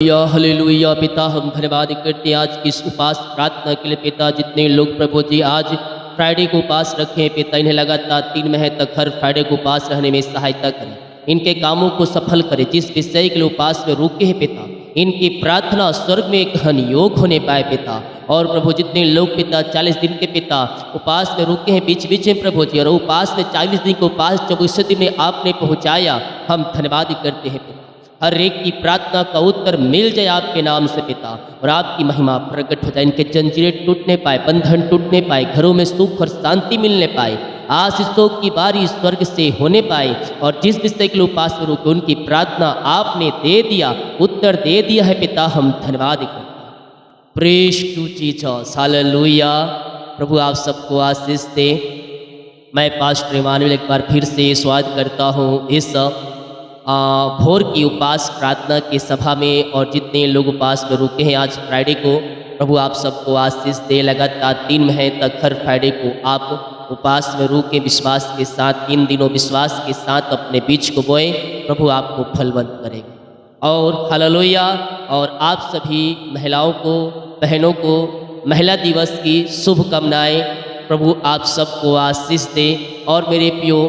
Hallelujah. पिता हम धन्यवाद करते हैं आज की इस उपास प्रार्थना के लिए पिता। जितने लोग प्रभु जी आज फ्राइडे को उपास रखें पिता, इन्हें लगातार 3 महीने तक हर फ्राइडे को उपास रहने में सहायता करें, इनके कामों को सफल करें। जिस विषय के लिए उपास में रुके हैं पिता, इनकी प्रार्थना स्वर्ग में ग्रहण योग होने पाए पिता। और प्रभु जितने लोग पिता 40 दिन के पिता उपास में रुके हैं बीच बीच में प्रभु जी, और उपास में 40 दिन के उपास 24 दिन में आपने पहुँचाया, हम धन्यवाद करते हैं पिता। हर एक की प्रार्थना का उत्तर मिल जाए आपके नाम से पिता, और आपकी महिमा प्रकट हो जाए। इनके जंजीरें टूटने पाए, बंधन टूटने पाए, घरों में सुख और शांति मिलने पाए, आशीषों की बारिश स्वर्ग से होने पाए। और जिस विषय के लिए उपास में रुके उनकी प्रार्थना आपने दे दिया, उत्तर दे दिया है पिता, हम धन्यवाद करते हैं। Praise to Jesus, hallelujah. प्रभु आप सबको आशीष दे। मैं पास्टर इमानुएल एक बार फिर से स्वागत करता हूँ इस भोर की उपास प्रार्थना की सभा में। और जितने लोग उपास में रुके हैं आज फ्राइडे को, प्रभु आप सबको आशीष दे। लगातार 3 महीने तक हर फ्राइडे को आप उपास में रुके विश्वास के साथ, 3 दिनों विश्वास के साथ अपने बीज को बोए, प्रभु आपको फलवंत करेगा। और हालेलुया। और आप सभी महिलाओं को, बहनों को महिला दिवस की शुभकामनाएं। प्रभु आप सबको आशीष दे। और मेरे प्रियो,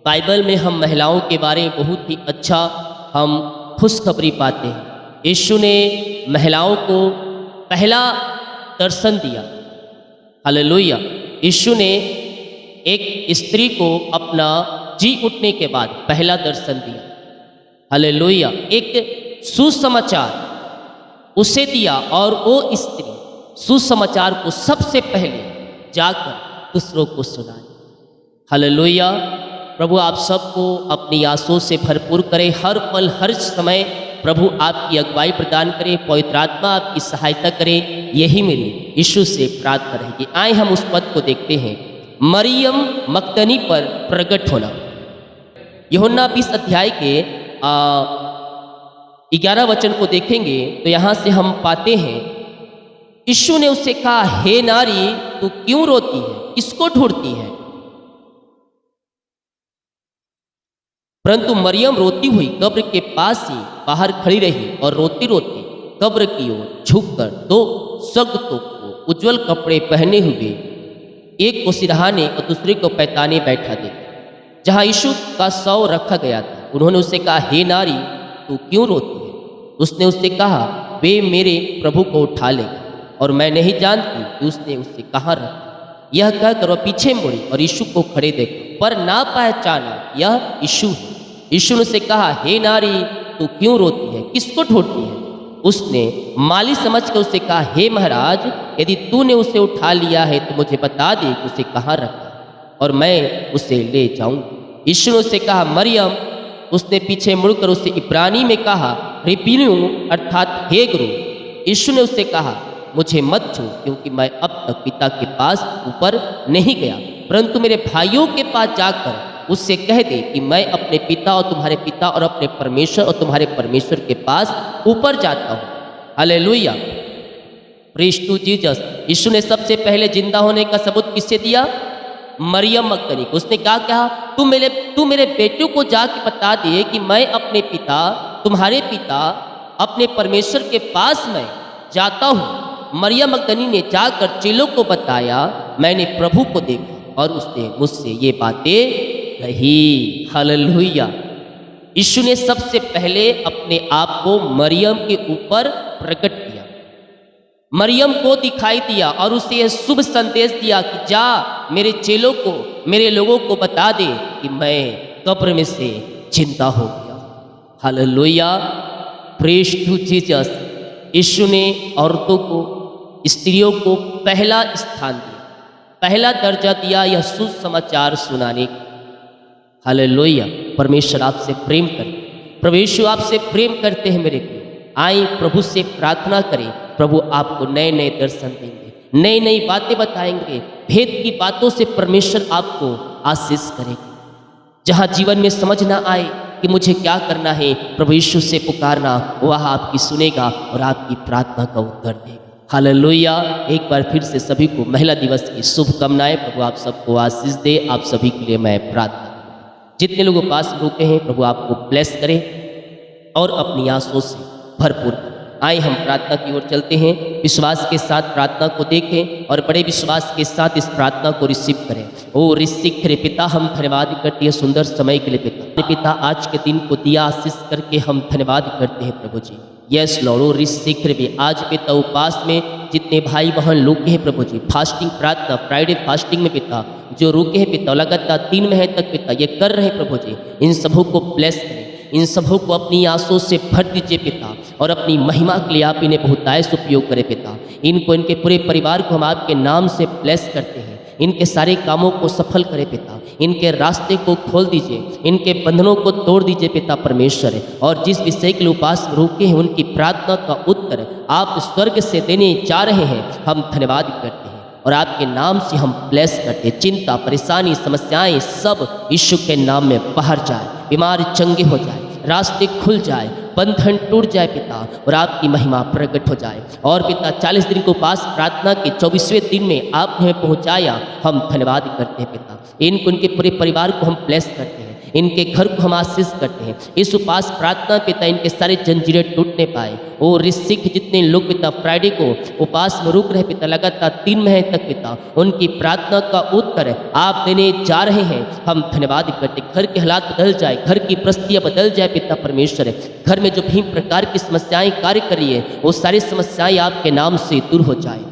बाइबल में हम महिलाओं के बारे में बहुत ही अच्छा हम खुशखबरी पाते हैं। यीशु ने महिलाओं को पहला दर्शन दिया। हालेलुया। यीशु ने एक स्त्री को अपना जी उठने के बाद पहला दर्शन दिया। हालेलुया। एक सुसमाचार उसे दिया, और वो स्त्री सुसमाचार को सबसे पहले जाकर दूसरों को सुनाई। हालेलुया। प्रभु आप सबको अपनी आंसुओं से भरपूर करे। हर पल हर समय प्रभु आपकी अगुवाई प्रदान करे, पवित्र आत्मा आपकी सहायता करे। यही मेरी यीशु से प्रार्थना रहेगी। आए हम उस पद को देखते हैं, मरियम मगदली पर प्रकट होना। यूहन्ना 20 अध्याय के 11 वचन को देखेंगे तो यहाँ से हम पाते हैं, यीशु ने उससे कहा, हे नारी तू क्यों रोती है, किसको ढूंढती है? परंतु मरियम रोती हुई कब्र के पास ही बाहर खड़ी रही, और रोती रोती कब्र की ओर झुककर 2 स्वर्गदूतों को उज्जवल कपड़े पहने हुए, एक को सिरहाने और दूसरे को पैताने बैठा देखा, जहाँ यीशु का शव रखा गया था। उन्होंने उससे कहा, हे नारी तू क्यों रोती है? उसने उससे कहा, वे मेरे प्रभु को उठा लेगा, और मैं नहीं जानती कि उसने उसे कहाँ रखा। यह कहकर वह पीछे मुड़ी और यीशु को खड़े देखा, पर ना पहचाना यह यीशु है। यीशु ने उसे कहा, हे नारी तू क्यों रोती है, किसको ढूंढती है? उसने माली समझकर उससे कहा, हे महाराज, यदि तूने उसे उठा लिया है तो मुझे बता दे कि उसे कहाँ रखा, और मैं उसे ले जाऊं। यीशु ने उससे कहा, मरियम। उसने पीछे मुड़कर उससे इब्रानी में कहा, रिपिनु, अर्थात हे गुरु। यीशु ने उससे कहा, मुझे मत छू, क्योंकि मैं अब तक पिता के पास ऊपर नहीं गया, परंतु मेरे भाइयों के पास जाकर उससे कह दे कि मैं अपने पिता और तुम्हारे पिता और अपने परमेश्वर और तुम्हारे परमेश्वर के पास ऊपर जाता हूँ। हालेलुया। Praise to Jesus. यीशु ने सबसे पहले जिंदा होने का सबूत किससे दिया? मरियम मगदली को। उसने क्या कहा, तू मेरे बेटे को जाके बता दे कि मैं अपने पिता, तुम्हारे पिता, अपने परमेश्वर के पास मैं जाता हूँ। मरियम मगदली ने जाकर चेलों को बताया, मैंने प्रभु को देखा और उसने मुझसे ये बातें कही। हालेलुया। यीशु ने सबसे पहले अपने आप को मरियम के ऊपर प्रकट किया, मरियम को दिखाई दिया, और उसे यह शुभ संदेश दिया कि जा मेरे चेलों को, मेरे लोगों को बता दे कि मैं कब्र में से जिंदा हो गया। हालेलुया। Praise to Jesus. यीशु ने औरतों को, स्त्रियों को पहला स्थान दिया, पहला दर्जा दिया यह सुसमाचार सुनाने का। हालेलुया। परमेश्वर आपसे प्रेम करे, प्रभु यीशु आपसे प्रेम करते हैं मेरे प्रिय। आए प्रभु से प्रार्थना करें, प्रभु आपको नए नए दर्शन देंगे, नई नई बातें बताएंगे, भेद की बातों से परमेश्वर आपको आशीष करेगा। जहाँ जीवन में समझ ना आए कि मुझे क्या करना है, प्रभु यीशु से पुकारना, वह आपकी सुनेगा और आपकी प्रार्थना का उत्तर देगा। हालेलुया। एक बार फिर से सभी को महिला दिवस की शुभकामनाएं। प्रभु आप सबको आशीष दे। आप सभी के लिए मैं प्रार्थना, जितने लोग उपास रुके हैं प्रभु आपको ब्लेस करे और अपनी आंसुओं से भरपूर करे। आए हम प्रार्थना की ओर चलते हैं, विश्वास के साथ प्रार्थना को देखें और बड़े विश्वास के साथ इस प्रार्थना को रिसीव करें। ओ रिसीव करे पिता, हम धन्यवाद करते हैं सुंदर समय के लिए पिता आज के दिन को दिया आशीष करके हम धन्यवाद करते हैं प्रभु जी। यस लॉर्ड, ओ रिसीव करे आज पिता उपवास में जितने भाई बहन लोग हैं प्रभु जी, फास्टिंग प्रार्थना फ्राइडे फास्टिंग में पिता जो रुके हैं पिता लगातार 3 महीने तक पिता ये कर रहे हैं प्रभु जी, इन सबों को ब्लेस करें, इन सबों को अपनी आंसू से भर दीजिए पिता और अपनी महिमा के लिए आप इन्हें बहुतायत उपयोग करें पिता। इनको इनके पूरे परिवार को हम आपके नाम से ब्लेस करते हैं, इनके सारे कामों को सफल करें पिता, इनके रास्ते को खोल दीजिए, इनके बंधनों को तोड़ दीजिए पिता परमेश्वर। और जिस विषय के लिए उपास में रुके हैं उनकी प्रार्थना का उत्तर आप स्वर्ग से देने जा रहे हैं, हम धन्यवाद करते हैं और आपके नाम से हम ब्लेस करते हैं। चिंता परेशानी समस्याएं सब यीशु के नाम में बाहर जाए, बीमार चंगे हो जाए, रास्ते खुल जाए, बंधन टूट जाए पिता और आपकी महिमा प्रकट हो जाए। और पिता 40 दिन के उपास प्रार्थना के 24वें दिन में आपने पहुंचाया, हम धन्यवाद करते हैं पिता। इनको उनके पूरे परिवार को हम ब्लेस करते हैं, इनके घर को हम आशीष करते हैं। इस उपास प्रार्थना पिता इनके सारे जंजीरें टूटने पाए। ओ ऋषिक जितने लोग पिता फ्राइडे को उपास में रुक रहे पिता लगातार 3 महीने तक पिता उनकी प्रार्थना का उत्तर आप देने जा रहे हैं, हम धन्यवाद करते। घर के हालात बदल जाए, घर की परिस्थितियाँ बदल जाए पिता परमेश्वर। घर में जो भी प्रकार की समस्याएं कार्य कर रही है वो सारी समस्याएं आपके नाम से दूर हो जाए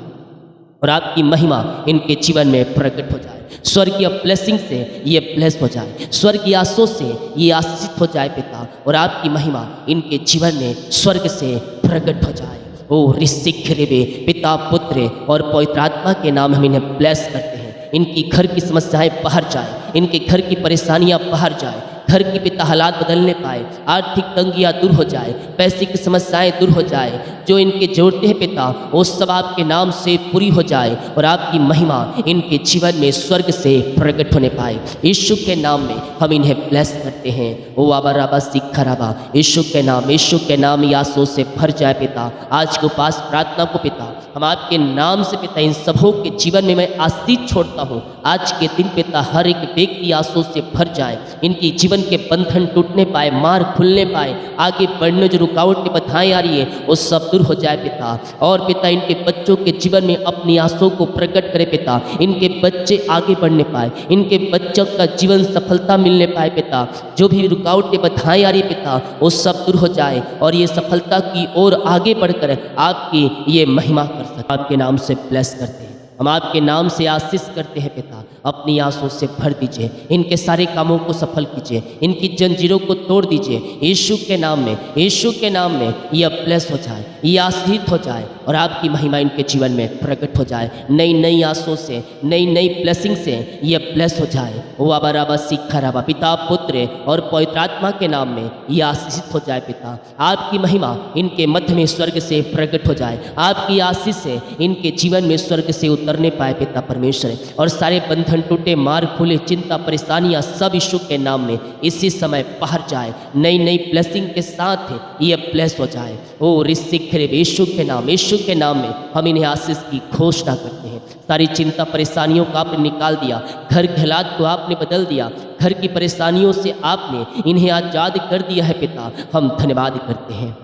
और आपकी महिमा इनके जीवन में प्रकट हो जाए। स्वर्गीय ब्लेसिंग से ये ब्लेस हो जाए, स्वर्गीय आशीष से ये आशीषित हो जाए पिता और आपकी महिमा इनके जीवन में स्वर्ग से प्रकट हो जाए। ओ ऋषिक रे पिता पुत्र और पवित्र आत्मा के नाम हम इन्हें ब्लेस करते हैं। इनकी घर की समस्याएं बाहर जाए, इनके घर की परेशानियां बाहर जाए, घर की पिता हालात बदलने पाए, आर्थिक तंगियाँ दूर हो जाए, पैसे की समस्याएं दूर हो जाए, जो इनके जोड़ते हैं पिता वो सब आपके नाम से पूरी हो जाए और आपकी महिमा इनके जीवन में स्वर्ग से प्रकट होने पाए। यीशु के नाम में हम इन्हें ब्लेस करते हैं। ओ आबा राबा सिखा राबा, यीशु के नाम यासों से भर जाए पिता। आज के उपास प्रार्थना को पिता हम आपके नाम से पिता इन सबों के जीवन में मैं आशीष छोड़ता हूँ। आज के दिन पिता हर एक व्यक्ति आंसू से भर जाए, इनकी जीवन के बंधन टूटने पाए, मार खुलने पाए, आगे बढ़ने जो रुकावटें बाधाएं आ रही है वो सब दूर हो जाए पिता। और पिता इनके बच्चों के जीवन में अपनी आंसू को प्रकट करे पिता, इनके बच्चे आगे बढ़ने पाए, इनके बच्चों का जीवन सफलता मिलने पाए पिता। जो भी रुकावटें बाधाएं आ रही है पिता वो सब दूर हो जाए और ये सफलता की ओर आगे बढ़कर आपकी ये महिमा कर सकते। आपके नाम से ब्लेस करते हैं, हम आपके नाम से आशीष करते हैं पिता। अपनी आंसू से भर दीजिए, इनके सारे कामों को सफल कीजिए, इनकी जंजीरों को तोड़ दीजिए। यीशु के नाम में, यीशु के नाम में ये ब्लेस हो जाए, ये आशीष हो जाए और आपकी महिमा इनके जीवन में प्रकट हो जाए। नई नई आंसू से, नई नई ब्लेसिंग से ये ब्लेस हो जाए। वो आबा राबा सीखा राबा पिता पुत्र और पवित्र आत्मा के नाम में ये आशीषित हो जाए पिता। आपकी महिमा इनके मध्य में स्वर्ग से प्रकट हो जाए, आपकी आशीष से इनके जीवन में स्वर्ग से उतरने पाए पिता परमेश्वर। और सारे बंधन टूटे, मार्ग खुले, चिंता परेशानियां सब यीशु के नाम में इसी समय बाहर जाए। नई नई ब्लेसिंग के साथ ये ब्लेस हो जाए। ओ ऋषिक यीशु के नाम, यीशु के नाम में हम इन्हें आशीष की घोषणा करते हैं। सारी चिंता परेशानियों को आपने निकाल दिया, घर के हालात को आपने बदल दिया, घर की परेशानियों से आपने इन्हें आजाद कर दिया है पिता। हम धन्यवाद करते हैं।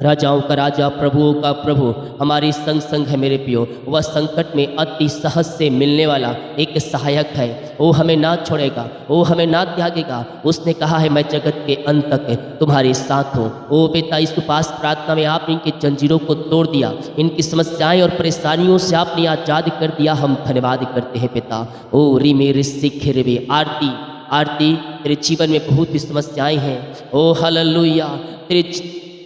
राजाओं का राजा, प्रभुओं का प्रभु हमारी संग संग है मेरे पियो। वह संकट में अति सहज से मिलने वाला एक सहायक है। वो हमें ना छोड़ेगा, वो हमें ना त्यागेगा। उसने कहा है मैं जगत के अंत तक तुम्हारे साथ हूँ। ओ पिता, इस उपास प्रार्थना में आपने इनके जंजीरों को तोड़ दिया, इनकी समस्याएं और परेशानियों से आपने आजाद कर दिया। हम धन्यवाद करते हैं पिता। ओ री मेरे सिख रे आरती आरती, तेरे जीवन में बहुत ही समस्याएं हैं। ओ हालेलुया, तेरे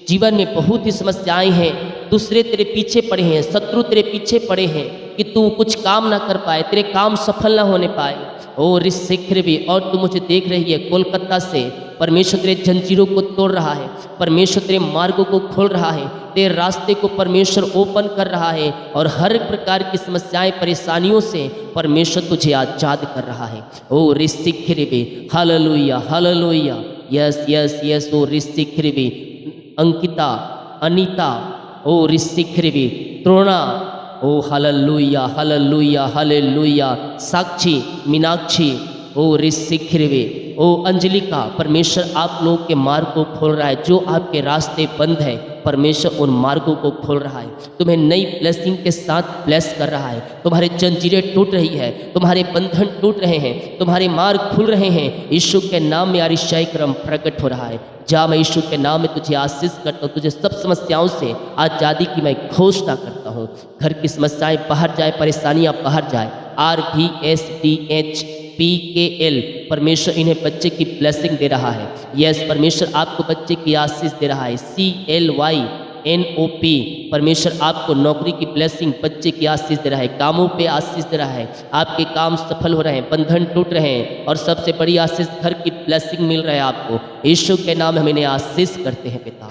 जीवन में बहुत ही समस्याएं हैं। दूसरे तेरे पीछे पड़े हैं, शत्रु तेरे पीछे पड़े हैं कि तू कुछ काम ना कर पाए, तेरे काम सफल ना होने पाए। ओ ऋषिक भी, और तू मुझे देख रही है कोलकाता से। परमेश्वर तेरे जंजीरों को तोड़ रहा है, परमेश्वर तेरे मार्गों को खोल रहा है, तेरे रास्ते को परमेश्वर ओपन कर रहा है और हर प्रकार की समस्याएं परेशानियों से परमेश्वर तुझे आजाद कर रहा है। ओ ऋषिक भी, hallelujah hallelujah, yes yes yes. ओ ऋषिक भी, अंकिता, अनीता, ओ ऋषिक भी, त्रोणा, ओ hallelujah hallelujah hallelujah, Sakshi, Meenakshi, ओ ऋषिक भी, ओ अंजलिका, परमेश्वर आप लोग के मार्ग को खोल रहा है। जो आपके रास्ते बंद है परमेश्वर उन मार्गों को खोल रहा है, तुम्हें नई ब्लेसिंग के साथ ब्लेस कर रहा है। तुम्हारे जंजीरें टूट रही है, तुम्हारे बंधन टूट रहे हैं, तुम्हारे मार्ग खुल रहे हैं। यीशु के नाम में अरिशाई क्रम प्रकट हो रहा है। जा, मैं यीशु के नाम में तुझे आशीष करता हूँ, तुझे सब समस्याओं से आज़ादी की मैं घोषणा करता हूँ। घर की समस्याएं बाहर जाए, परेशानियां बाहर जाए। RBSDHPKL परमेश्वर इन्हें बच्चे की ब्लेसिंग दे रहा है। यस, परमेश्वर आपको बच्चे की आशीष दे रहा है। CLYNOP परमेश्वर आपको नौकरी की ब्लेसिंग, बच्चे की आशीष दे रहा है, कामों पे आशीष दे रहा है। आपके काम सफल हो रहे हैं, बंधन टूट रहे हैं, और सबसे बड़ी आशीष घर की ब्लेसिंग मिल रहा है आपको। यीशु के नाम में हम इन्हें आशीष करते हैं पिता।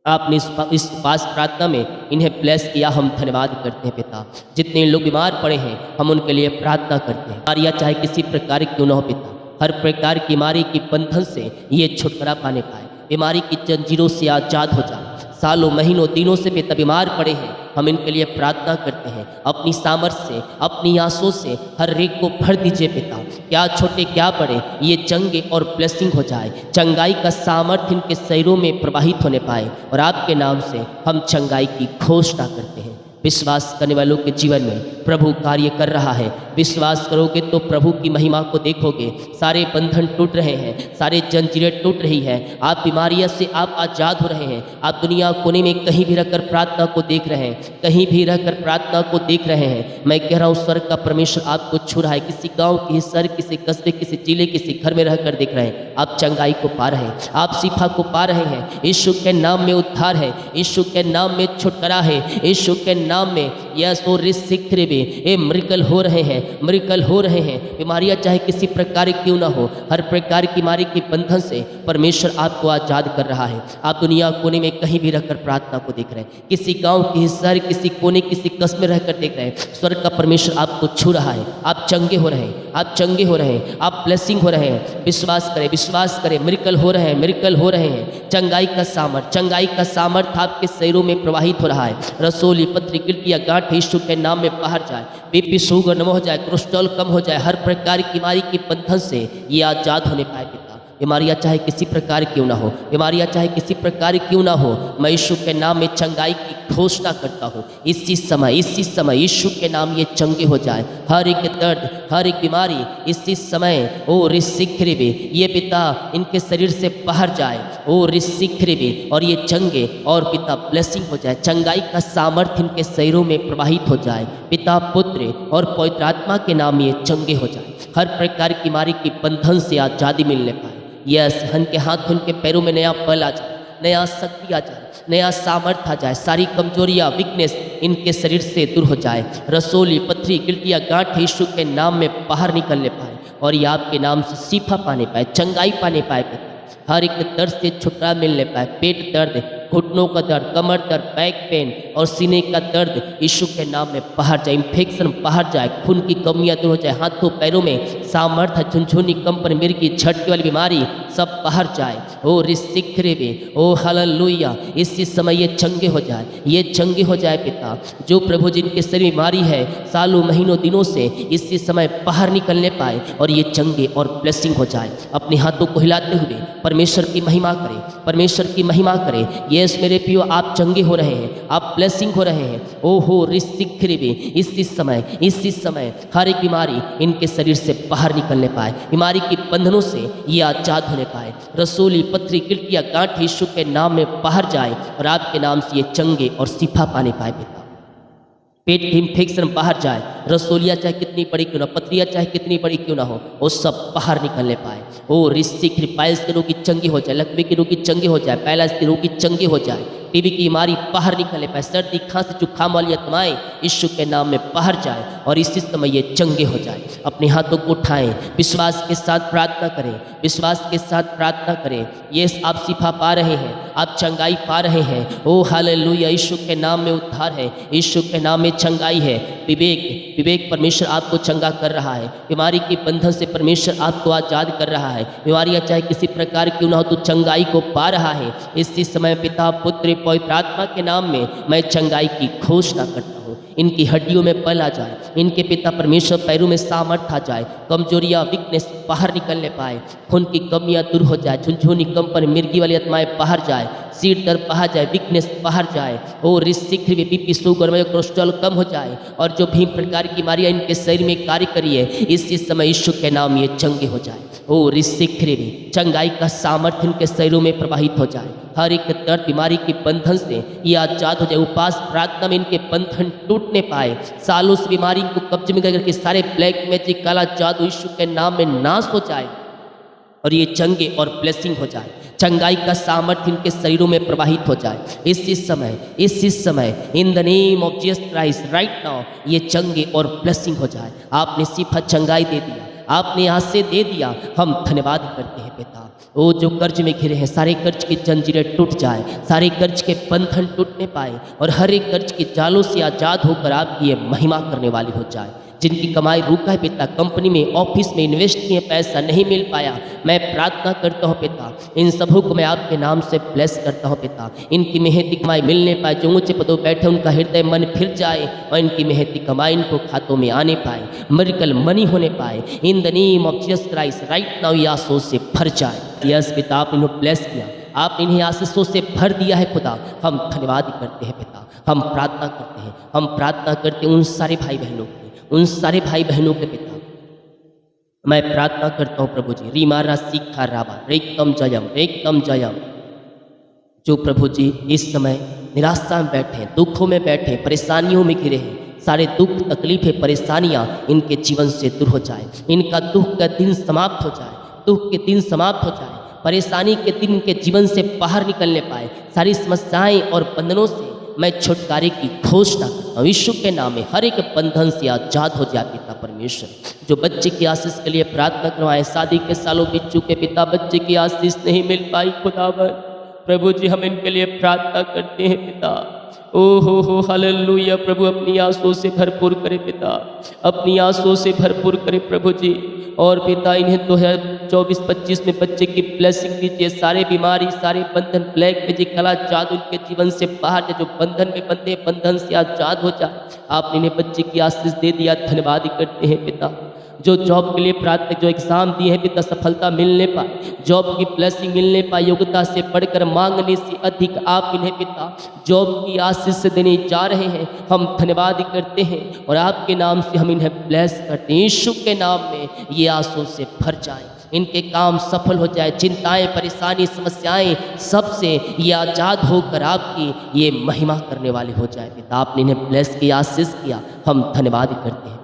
आपने इस पास प्रार्थना में इन्हें ब्लेस किया, हम धन्यवाद करते हैं पिता। जितने लोग बीमार पड़े हैं हम उनके लिए प्रार्थना करते हैं। या चाहे किसी प्रकार क्यों न हो पिता, हर प्रकार की बीमारी की बंधन से ये छुटकारा पाने पाए, बीमारी की जंजीरों से आज़ाद हो जाए। सालों महीनों दिनों से पिता बीमार पड़े हैं, हम इनके लिए प्रार्थना करते हैं। अपनी सामर्थ्य से, अपनी आंसू से हर एक को भर दीजिए पिता। क्या छोटे क्या बड़े, ये चंगे और ब्लेसिंग हो जाए। चंगाई का सामर्थ्य इनके शरीरों में प्रवाहित होने पाए, और आपके नाम से हम चंगाई की घोषणा करते हैं। विश्वास करने वालों के जीवन में प्रभु कार्य कर रहा है। विश्वास करोगे तो प्रभु की महिमा को देखोगे। सारे बंधन टूट रहे हैं, सारे जंजीरें टूट रही हैं, आप बीमारियों से आप आज़ाद हो रहे हैं। आप दुनिया कोने में कहीं भी रहकर प्रार्थना को देख रहे हैं, कहीं भी रहकर प्रार्थना को देख रहे हैं। मैं कह रहा हूँ स्वर्ग का परमेश्वर आपको छू रहा है। किसी गाँव, किसी शहर, किसी कस्बे, किसी जिले, किसी घर में रहकर देख रहे हैं। आप चंगाई को पा रहे हैं, आप शिफा को पा रहे हैं। यीशु के नाम में उद्धार है, यीशु के नाम में छुटकारा है, यीशु के नाम में यस वो रिसिक्रे भी ये मिरेकल हो रहे हैं, मिरेकल हो रहे हैं। बीमारियां चाहे किसी प्रकार क्यों ना हो, हर प्रकार की बीमारी के बंधन से परमेश्वर आपको आज़ाद कर रहा है। आप दुनिया कोने में कहीं भी रहकर प्रार्थना को देख रहे हैं, किसी गांव, किसी शहर, किसी कोने, किसी कस्बे में रहकर देख रहे हैं। स्वर्ग का परमेश्वर आपको छू रहा है। आप चंगे हो रहे हैं, आप चंगे हो रहे हैं, आप ब्लेसिंग हो रहे हैं। विश्वास करें, विश्वास करें, मिरेकल हो रहे हैं, मिरेकल हो रहे हैं। चंगाई का सामर्थ, चंगाई का सामर्थ आपके शरीरों में प्रवाहित हो रहा है। रसोली, पथरी, गिल्टिया, गांठ यीशु के नाम में बाहर जाए। बीपी, शुगर नम हो जाए, कोलेस्ट्रॉल कम हो जाए। हर प्रकार की बीमारी के बंधन से ये आज़ाद होने पाए पिता। बीमारियां चाहे किसी प्रकार क्यों ना हो, बीमारियां चाहे किसी प्रकार क्यों ना हो, मैं यीशु के नाम में चंगाई की घोषणा करता हूँ। इसी समय यीशु के नाम ये चंगे हो जाए। हर एक दर्द, हर एक बीमारी इसी समय ओ रिसिक्रे भी ये पिता इनके शरीर से बाहर जाए। ओ रिसिक्रे भी, और ये चंगे और पिता ब्लेसिंग हो जाए। चंगाई का सामर्थ्य इनके शरीरों में प्रवाहित हो जाए। पिता, पुत्र और पवित्र आत्मा के नाम ये चंगे हो जाए। हर प्रकार की बीमारी के बंधन से आज़ादी मिलने पाए। यस, उनके हाथ, उनके पैरों में नया बल आ जाए, नया शक्ति आ जाए, नया सामर्थ्य आ जाए। सारी कमजोरियाँ, वीकनेस इनके शरीर से दूर हो जाए। रसोली, पथरी, गिल्टिया, गांठ यीशु के नाम में बाहर निकलने पाए, और ये आपके नाम से शिफा पाने पाए, चंगाई पाने पाए। हर एक दर्द से छुटकारा मिलने पाए। पेट दर्द, घुटनों का दर्द, कमर दर्द, बैक पेन और सीने का दर्द यीशु के नाम में बाहर जाए। इन्फेक्शन बाहर जाए, खून की कमियां दूर हो जाए। हाथों पैरों में सामर्थ्य, झुनझुनी, कंपन, मिर्गी, झटके वाली बीमारी सब बाहर जाए। ओ रिसिक्रे भी, ओ हालेलुया, इसी समय ये चंगे हो जाए, ये चंगे हो जाए पिता। जो प्रभु जिनके शरीर में बीमारी है सालों महीनों दिनों से, इसी समय बाहर निकलने पाए और ये चंगे और ब्लेसिंग हो जाए। अपने हाथों को हिलाते हुए परमेश्वर की महिमा करें, परमेश्वर की महिमा करें। यस मेरे प्रियो, आप चंगे हो रहे हैं, आप ब्लेसिंग हो रहे हैं। ओहो रिसिक्रे भी, इसी समय हर एक बीमारी इनके शरीर से बाहर निकलने पाए, बीमारी के बंधनों से ये आजाद होने पाए। रसोली, पथरी, गिल्टिया, गांठ यीशु के नाम में बाहर जाए और आपके नाम से ये चंगे और शिफा पाने पाए पिता। पेट की इन्फेक्शन बाहर जाए। रसोलिया चाहे कितनी बड़ी क्यों ना, पथरिया चाहे कितनी बड़ी क्यों ना हो, वो सब बाहर निकलने पाए। ओ रिस्टिक, पाइल्स के रोगी चंगे हो जाए, लकवे के रोगी चंगे हो जाए, पैलास के रोगी चंगे हो जाए, टीबी की बीमारी बाहर निकलने पाए। सर्दी, खांसी, जुकाम वाली आत्माएं यीशु के नाम में बाहर जाए और इसी समय ये चंगे हो जाए। अपने हाथों को उठाएं, विश्वास के साथ प्रार्थना करें, विश्वास के साथ प्रार्थना करें। ये आप शिफा पा रहे हैं, आप चंगाई पा रहे हैं। ओ हालेलुया, यीशु के नाम में उद्धार है, यीशु के नाम में चंगाई है। विवेक परमेश्वर आपको चंगा कर रहा है। बीमारी के बंधन से परमेश्वर आपको आजाद कर रहा है। बीमारियां चाहे किसी प्रकार क्यों ना हो, तो चंगाई को पा रहा है। इसी समय पिता, पुत्र, पवित्र आत्मा के नाम में मैं चंगाई की घोषणा करता हूँ। इनकी हड्डियों में बल आ जाए, इनके पिता परमेश्वर पैरों में सामर्थ आ जाए, कमजोरियाँ, वीकनेस बाहर निकलने पाए, खून की कमियां दूर हो जाए, झुनझुनी, कंपन, मिर्गी वाली आत्माएं बाहर जाए, सिर दर्द बाहर जाए, वीकनेस बाहर जाए, और ऋषिक बीपी शुगर में कोलेस्ट्रॉल कम हो जाए, और जो भी प्रकार की बीमारियां इनके शरीर में कार्य करिए इसी समय यीशु के नाम ये चंगे हो जाए। ओ ऋषिक चंगाई का सामर्थ्य इनके शरीरों में प्रवाहित हो जाए, हर एक दर्द बीमारी के बंधन से ये आजाद हो जाए। उपास प्रार्थना में इनके बंधन टूटने पाए, सालों से बीमारी को कब्जे में करके सारे ब्लैक मैजिक काला जादू यीशु के नाम में नाश हो जाए, और ये चंगे और ब्लेसिंग हो जाए। चंगाई का सामर्थ्य इनके शरीरों में प्रवाहित हो जाए इसी समय in the name of Jesus Christ right now ये चंगे और ब्लेसिंग हो जाए। आपने सिफा चंगाई दे दिया, आपने यहाँ से दे दिया, हम धन्यवाद करते हैं पिता। वो जो कर्ज में घिरे हैं सारे कर्ज की जंजीरें टूट जाए, सारे कर्ज के बंधन टूटने पाए, और हर एक कर्ज के जालों से आज़ाद होकर आपकी ये महिमा करने वाली हो जाए। जिनकी कमाई रुका है पिता, कंपनी में ऑफिस में इन्वेस्ट किए पैसा नहीं मिल पाया, मैं प्रार्थना करता हूँ पिता, इन सबों को मैं आपके नाम से ब्लेस करता हूँ पिता। इनकी मेहनती कमाई मिलने पाए, जो ऊँचे पदों बैठे उनका हृदय मन फिर जाए, और इनकी मेहनती कमाई इनको खातों में आने पाए, मिरेकल मनी होने पाए। In the name of Jesus Christ right now ये आंसू से भर जाए। यस पिता, आप इन्हें ब्लेस किया, आप इन्हें आशीषों से भर दिया है खुदा, हम धन्यवाद करते हैं पिता। हम प्रार्थना करते हैं, हम प्रार्थना करते हैं उन सारे भाई बहनों के, उन सारे भाई बहनों के पिता, मैं प्रार्थना करता हूँ प्रभु जी, रीमारा सीखा राबा एकदम जयम, जो प्रभु जी इस समय निराशा में बैठे, दुखों में बैठे, परेशानियों में घिरे हैं, सारे दुख तकलीफें परेशानियाँ इनके जीवन से दूर हो जाए, इनका दुख का दिन समाप्त हो जाए, दुख के दिन समाप्त हो जाए, परेशानी के दिन इनके जीवन से बाहर निकलने पाए, सारी समस्याएं और बंधनों से मैं छुटकारे की घोषणा करता हूँ यीशु के नाम में। हर एक बंधन से आजाद हो जाए पिता परमेश्वर। जो बच्चे की आशीष के लिए प्रार्थना करवाएं, शादी के सालों बीत चुके पिता, बच्चे की आशीष नहीं मिल पाई खुदावन, प्रभु जी हम इनके लिए प्रार्थना करते हैं पिता। ओ हो हालेलुया, प्रभु अपनी आंसुओं से भरपूर करे पिता, अपनी आंसुओं से भरपूर करे प्रभु जी। और पिता इन्हें 2024-25 में बच्चे की ब्लेसिंग दीजिए, सारे बीमारी सारे बंधन ब्लैक मैजिक कला जादू इनके जीवन से बाहर जाए, जो बंधन में बंधे बंधन से आजाद हो जाए। आपने इन्हें बच्चे की आशीष दे दिया, धन्यवाद करते हैं पिता। जो जॉब के लिए प्रार्थना, जो एग्ज़ाम दिए हैं पिता सफलता मिलने पाए, जॉब की ब्लेसिंग मिलने पाए, योग्यता से बढ़कर मांगने से अधिक आप इन्हें पिता जॉब की आशीष से देने जा रहे हैं, हम धन्यवाद करते हैं और आपके नाम से हम इन्हें ब्लेस करते हैं। यीशु के नाम में ये आंसू से भर जाए, इनके काम सफल हो जाए, चिंताएं परेशानी समस्याएं सबसे ये आज़ाद होकर आपकी ये महिमा करने वाले हो जाए पिता। आपने इन्हें ब्लेस की आशीष किया, हम धन्यवाद करते हैं।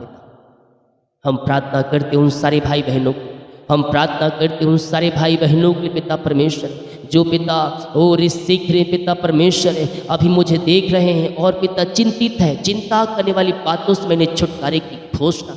हम प्रार्थना करते उन सारे भाई बहनों को, हम प्रार्थना करते उन सारे भाई बहनों के लिए पिता परमेश्वर, जो पिता और सीख रहे पिता परमेश्वर अभी मुझे देख रहे हैं और पिता चिंतित है, चिंता करने वाली बातों से मैंने छुटकारे की घोषणा,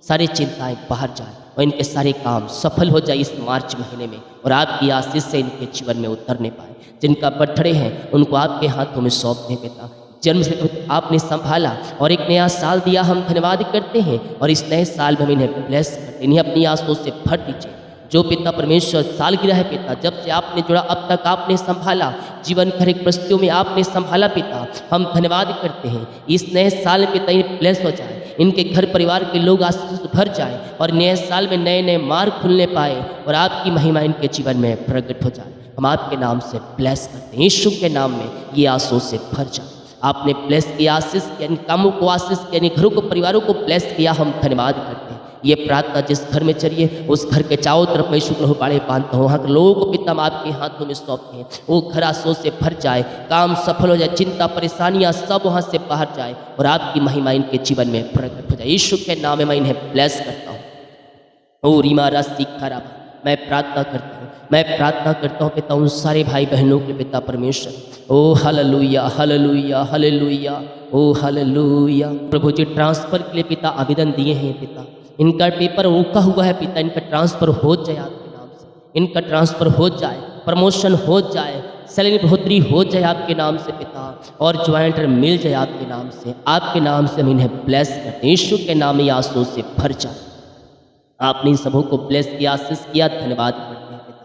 सारी चिंताएं बाहर जाए और इनके सारे काम सफल हो जाए इस मार्च महीने में, और आपकी आशीष से इनके जीवन में उतरने पाए। जिनका बर्थडे है उनको आपके हाथों में सौंप दें पिता। जन्म से आपने संभाला और एक नया साल दिया, हम धन्यवाद करते हैं और इस नए साल में हम इन्हें ब्लेस करते, इन्हें अपनी आंसुओं से भर दीजिए। जो पिता परमेश्वर सालगिरह है पिता, जब से आपने जुड़ा अब तक आपने संभाला, जीवन के हर एक परिस्थितियों में आपने संभाला पिता, हम धन्यवाद करते हैं। इस नए साल में पिता इन्हें ब्लेस हो जाए, इनके घर परिवार के लोग आशीष से भर जाए और नए साल में नए नए मार्ग खुलने पाए और आपकी महिमा इनके जीवन में प्रकट हो जाए। हम आपके नाम से ब्लेस करते हैं, यीशु के नाम में ये आंसुओं से भर जाए। आपने ब्लेस किया, आशीष किया, इन कामों को आशीष किया, इन घरों को परिवारों को ब्लेस किया, हम धन्यवाद करते हैं। ये प्रार्थना जिस घर में चलिए उस घर के चारों तरफ मैं शुक्र बाड़े बांधता हूँ, वहाँ के लोगों को पिता हम आपके हाथों में सौंपते हैं, वो घर आंसुओं से भर जाए, काम सफल हो जाए, चिंता परेशानियाँ सब वहाँ से बाहर जाए और आपकी महिमा इनके जीवन में प्रकट हो जाए। यीशु के नाम में मैं इन्हें ब्लेस करता हूँ। ओ रीमा रास्ती खराब, मैं प्रार्थना करता हूँ, मैं प्रार्थना करता हूँ पिता उन सारे भाई बहनों के पिता परमेश्वर। ओ हालेलुया हालेलुया हालेलुया, ओ हालेलुया। प्रभु जी ट्रांसफ़र के लिए पिता आवेदन दिए हैं पिता, इनका पेपर रुका हुआ है पिता, इनका ट्रांसफ़र हो जाए आपके नाम से, इनका ट्रांसफ़र हो जाए, प्रमोशन हो जाए, सैलरी बढ़ोतरी हो जाए आपके नाम से पिता, और ज्वाइंटर मिल जाए आपके नाम से। आपके नाम से हम इन्हें ब्लेस करते हैं, यीशु के नाम में आंसुओं से भर जाए। आपने इन सबों को ब्लेस किया, आशीष किया, धन्यवाद करते हैं पिता।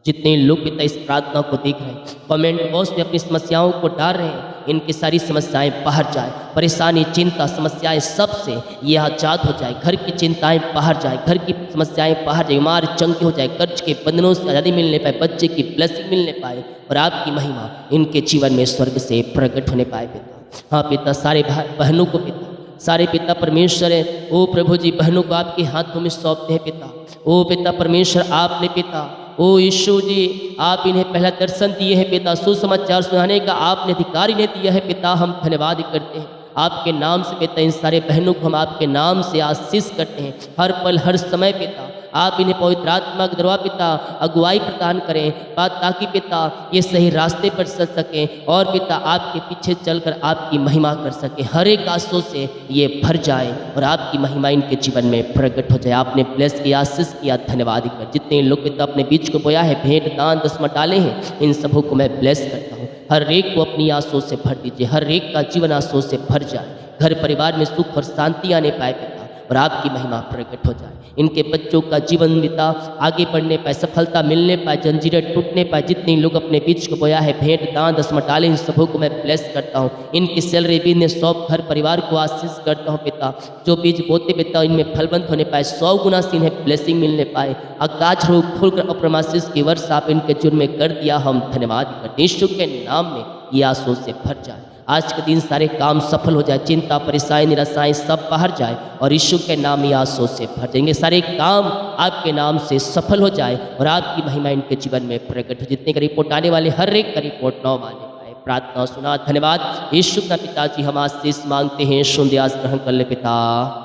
जितने लोग पिता इस प्रार्थना को देख रहे हैं, कमेंट बॉक्स में अपनी समस्याओं को डाल रहे हैं, इनकी सारी समस्याएं बाहर जाए, परेशानी चिंता समस्याएं सब से ये आज़ाद हो जाए, घर की चिंताएं बाहर जाए, घर की समस्याएं बाहर जाए, बीमार चंगी हो जाए, कर्ज के बंधनों से आज़ादी मिलने पाए, बच्चे की ब्लेसिंग मिलने पाए और आपकी महिमा इनके जीवन में स्वर्ग से प्रकट होने पाए पिता। हाँ पिता, सारे बहनों को पिता, सारे पिता परमेश्वर है, ओ प्रभु जी बहनों को आपके हाथों में सौंपते हैं पिता। ओ पिता परमेश्वर आपने पिता, ओ यीशु जी आप इन्हें पहला दर्शन दिए हैं पिता, सुसमाचार सुनाने का आपने अधिकार इन्हें दिया है पिता। हम धन्यवाद करते हैं आपके नाम से पिता। इन सारे बहनों को हम आपके नाम से आशीष करते हैं, हर पल हर समय पिता आप इन्हें पवित्र आत्मा के द्वारा पिता अगुवाई प्रदान करें ताकि पिता ये सही रास्ते पर चल सकें और पिता आपके पीछे चलकर आपकी महिमा कर सकें, हर एक आंसू से ये भर जाए और आपकी महिमा इनके जीवन में प्रकट हो जाए। आपने ब्लेस किया, आशीष किया, धन्यवाद कर। जितने लोग पिता अपने बीच को बोया है, भेंट दान दसमत डाले हैं, इन सबों को मैं ब्लेस करता हूँ। हर एक को अपनी आंसू से भर दीजिए, हर एक का जीवन आंसू से भर जाए, घर परिवार में सुख और शांति आने पाए पिता और आपकी महिमा प्रकट हो जाए। इनके बच्चों का जीवन पिता आगे बढ़ने पाए, सफलता मिलने पाए, जंजीरें टूटने पाए। जितने लोग अपने बीच को बोया है, भेंट दान दसमत डाले, इन सबों को मैं ब्लेस करता हूँ। इनकी सैलरी भी ने 100 घर परिवार को आशीष करता हूँ पिता। जो बीज बोते पिता इनमें फलवंत होने पाए, 100 गुना से इन्हें ब्लेसिंग मिलने पाए। आकाश रूप खुलकर अप्रमाशीष की वर्षा आप इनके जुर्म में कर दिया, हम धन्यवाद करते। यीशु के नाम में ये आंसू से भर जाए। आज के दिन सारे काम सफल हो जाए, चिंता परेशानी निराशाएं सब बाहर जाए और यीशु के नाम ये आंसू से भर जाएंगे। सारे काम आपके नाम से सफल हो जाए और आपकी महिमा इनके जीवन में प्रकट हो। जितने का रिपोर्ट आने वाले हर एक का रिपोर्ट 9 माने पाए। प्रार्थना सुना, धन्यवाद यीशु का पिताजी। हम आशीष मांगते हैं, सुन दियास ग्रहण कर ले पिता,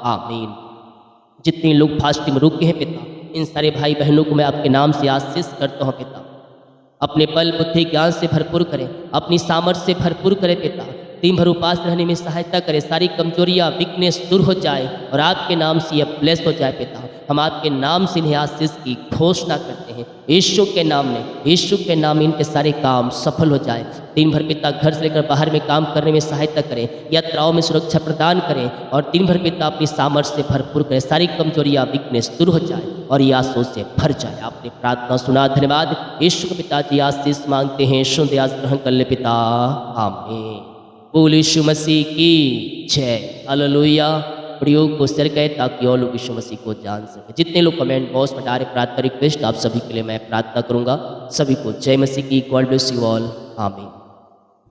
आमीन। जितने लोग फास्टिंग रुके हैं पिता, इन सारे भाई बहनों को मैं आपके नाम से आशीष करता हूँ पिता। अपने बल बुद्धि ज्ञान से भरपूर करें, अपनी सामर्थ्य से भरपूर करें पिता। दिन भर उपास रहने में सहायता करें, सारी कमजोरियाँ वीकनेस दूर हो जाए और आपके नाम से यह ब्लेस हो जाए पिता। हम आपके नाम से इन्हें आशीष की घोषणा करते हैं यीशु के नाम में। यीशु के नाम में इनके सारे काम सफल हो जाए। दिन भर पिता घर से लेकर बाहर में काम करने में सहायता करें, यात्राओं में सुरक्षा प्रदान करें और दिन भर पिता अपनी सामर्थ्य से भरपूर करें, सारी कमजोरियाँ वीकनेस दूर हो जाए और ये आंसू से भर जाए। आपने प्रार्थना सुना, धन्यवाद यीशु के पिताजी। आशीष मांगते हैं, सुन दे ग्रहण कर ले पिता, आमीन। बोल यीशु मसीह की जय, हालेलुया। वीडियो को शेयर करें ताकि और लोग यीशु मसीह को जान सके। जितने लोग कमेंट बॉक्स में डाले प्रार्थना रिक्वेस्ट, आप सभी के लिए मैं प्रार्थना करूंगा। सभी को जय मसीह की, गॉड ब्लेस यू ऑल, आमीन।